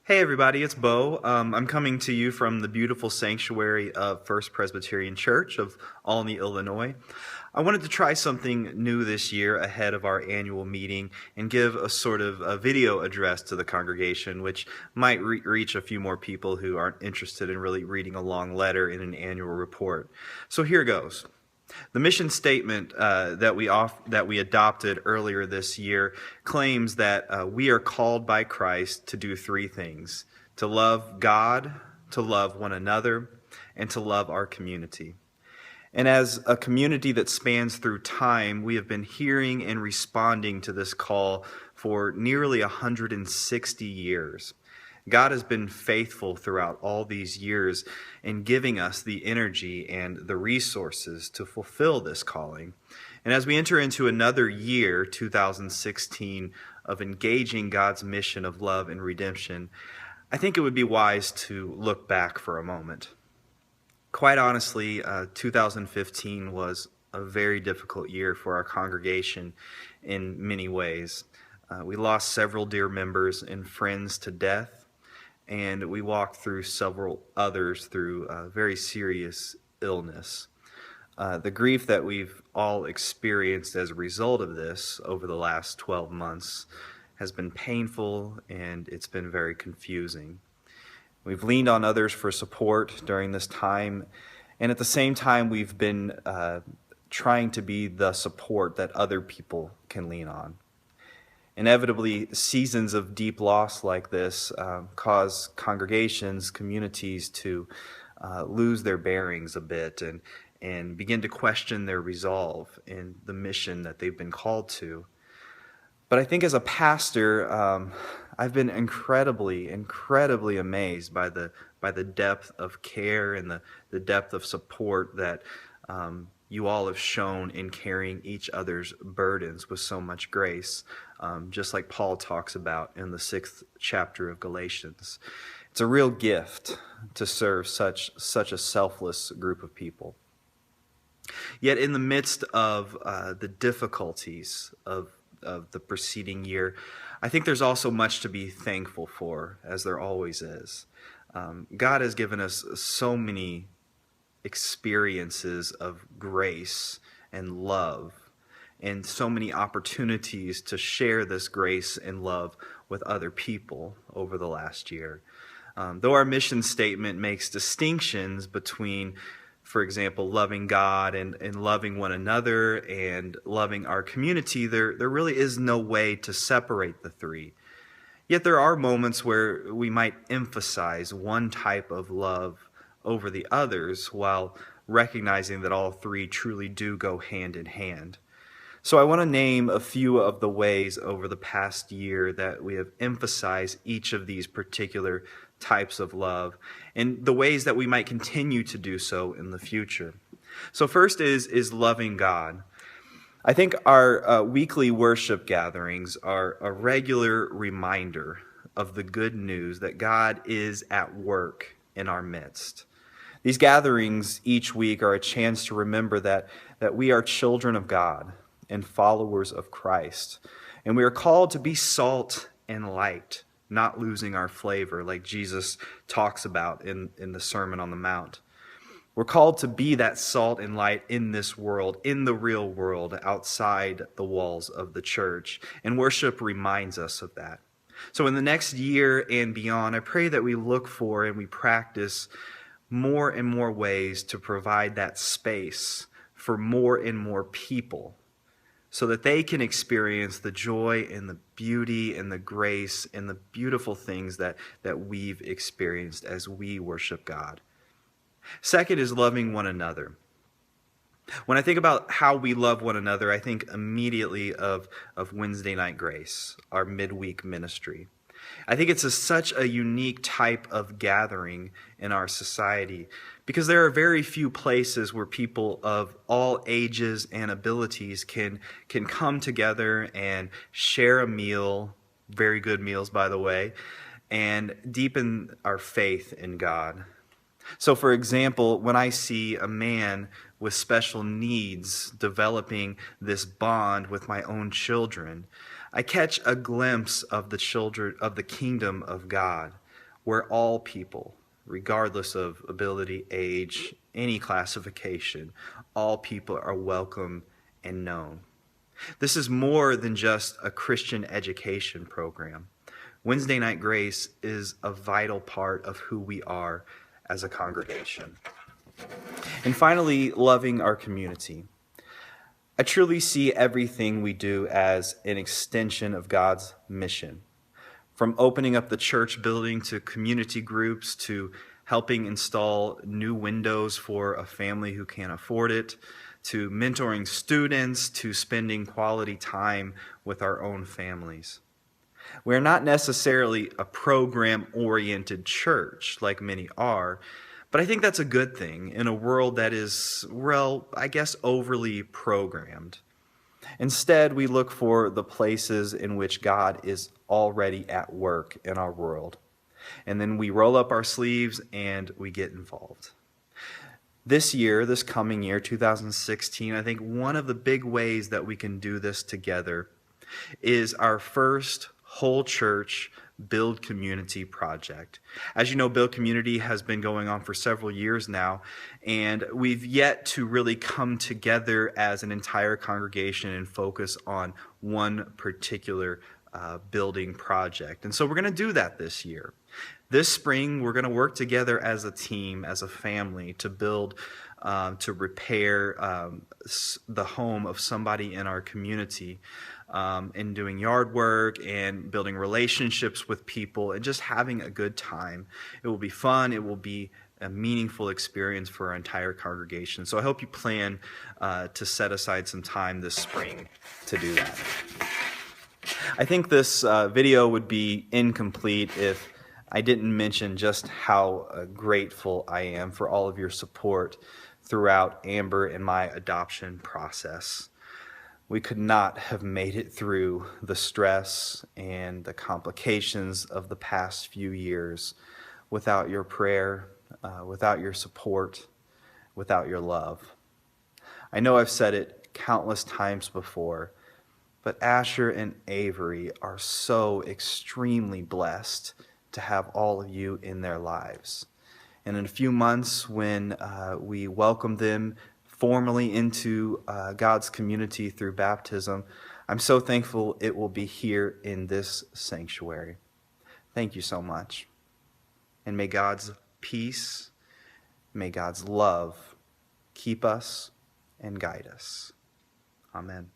Hey everybody, it's Bo. I'm coming to you from the beautiful sanctuary of First Presbyterian Church of Olney, Illinois. I wanted to try something new this year ahead of our annual meeting and give a sort of a video address to the congregation, which might reach a few more people who aren't interested in really reading a long letter in an annual report. So here goes. The mission statement that we adopted earlier this year claims that we are called by Christ to do three things: to love God, to love one another, and to love our community. And as a community that spans through time, we have been hearing and responding to this call for nearly 160 years. God has been faithful throughout all these years in giving us the energy and the resources to fulfill this calling. And as we enter into another year, 2016, of engaging God's mission of love and redemption, I think it would be wise to look back for a moment. Quite honestly, 2015 was a very difficult year for our congregation in many ways. We lost several dear members and friends to death, and we walked through several others through very serious illness. The grief that we've all experienced as a result of this over the last 12 months has been painful, and it's been very confusing. We've leaned on others for support during this time, and at the same time we've been trying to be the support that other people can lean on. Inevitably, seasons of deep loss like this cause congregations, communities to lose their bearings a bit and begin to question their resolve in the mission that they've been called to. But I think as a pastor, I've been incredibly amazed by the depth of care and the depth of support that you all have shown in carrying each other's burdens with so much grace, just like Paul talks about in the 6th chapter of Galatians. It's a real gift to serve such a selfless group of people. Yet in the midst of the difficulties of the preceding year, I think there's also much to be thankful for, as there always is. God has given us so many experiences of grace and love, and so many opportunities to share this grace and love with other people over the last year. Though our mission statement makes distinctions between, for example, loving God and loving one another and loving our community, there really is no way to separate the three. Yet there are moments where we might emphasize one type of love over the others while recognizing that all three truly do go hand in hand. So I want to name a few of the ways over the past year that we have emphasized each of these particular types of love and the ways that we might continue to do so in the future. So first is loving God. I think our weekly worship gatherings are a regular reminder of the good news that God is at work in our midst. These gatherings each week are a chance to remember that we are children of God and followers of Christ. And we are called to be salt and light, not losing our flavor, like Jesus talks about in the Sermon on the Mount. We're called to be that salt and light in this world, in the real world, outside the walls of the church. And worship reminds us of that. So in the next year and beyond, I pray that we look for and we practice more and more ways to provide that space for more and more people so that they can experience the joy and the beauty and the grace and the beautiful things that we've experienced as we worship God. Second is loving one another. When I think about how we love one another, I think immediately of Wednesday Night Grace, our midweek ministry. I think it's such a unique type of gathering in our society because there are very few places where people of all ages and abilities can come together and share a meal, very good meals by the way, and deepen our faith in God. So for example, when I see a man with special needs developing this bond with my own children, I catch a glimpse of the children of the kingdom of God, where all people, regardless of ability, age, any classification, all people are welcome and known. This is more than just a Christian education program. Wednesday Night Grace is a vital part of who we are as a congregation. And finally, loving our community. I truly see everything we do as an extension of God's mission. From opening up the church building to community groups to helping install new windows for a family who can't afford it, to mentoring students, to spending quality time with our own families. We're not necessarily a program-oriented church like many are, but I think that's a good thing in a world that is, well, I guess overly programmed. Instead, we look for the places in which God is already at work in our world. And then we roll up our sleeves and we get involved. This year, this coming year, 2016, I think one of the big ways that we can do this together is our first whole church Build Community project. As you know, Build Community has been going on for several years now, and we've yet to really come together as an entire congregation and focus on one particular building project. And so we're going to do that this year. This spring, we're going to work together as a team, as a family, to build, to repair the home of somebody in our community, and doing yard work and building relationships with people and just having a good time. It will be fun. It will be a meaningful experience for our entire congregation. So I hope you plan to set aside some time this spring to do that. I think this video would be incomplete if I didn't mention just how grateful I am for all of your support throughout Amber and my adoption process. We could not have made it through the stress and the complications of the past few years without your prayer, without your support, without your love. I know I've said it countless times before, but Asher and Avery are so extremely blessed to have all of you in their lives. And in a few months, when we welcome them formally into God's community through baptism, I'm so thankful it will be here in this sanctuary. Thank you so much. And may God's peace, may God's love keep us and guide us. Amen.